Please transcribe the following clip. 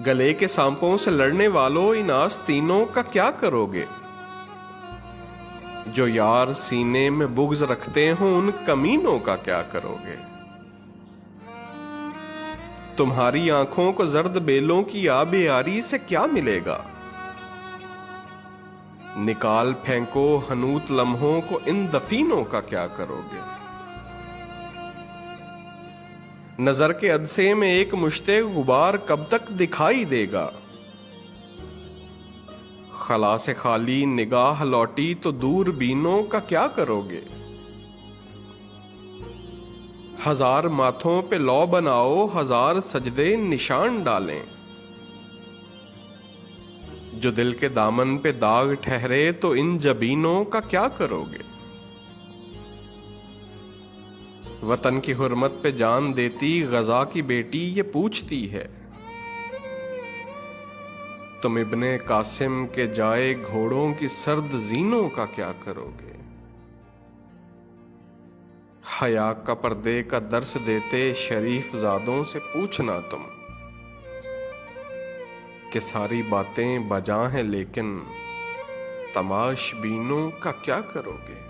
گلے کے سانپوں سے لڑنے والوں ان آستینوں کا کیا کرو گے؟ جو یار سینے میں بغض رکھتے ہوں ان کمینوں کا کیا کرو گے؟ تمہاری آنکھوں کو زرد بیلوں کی آب یاری سے کیا ملے گا؟ نکال پھینکو حنوط لمحوں کو ان دفینوں کا کیا کرو گے؟ نظر کے عدسے میں ایک مشتے غبار کب تک دکھائی دے گا؟ خلا سے خالی نگاہ لوٹی تو دور بینوں کا کیا کرو گے؟ ہزار ماتھوں پہ لو بناؤ، ہزار سجدے نشان ڈالیں، جو دل کے دامن پہ داغ ٹھہرے تو ان جبینوں کا کیا کرو گے؟ وطن کی حرمت پہ جان دیتی غزہ کی بیٹی یہ پوچھتی ہے، تم ابن قاسم کے جائے گھوڑوں کی سرد زینوں کا کیا کرو گے؟ حیا کا پردے کا درس دیتے شریف زادوں سے پوچھنا تم، کہ ساری باتیں بجا ہیں لیکن تماش بینوں کا کیا کرو گے؟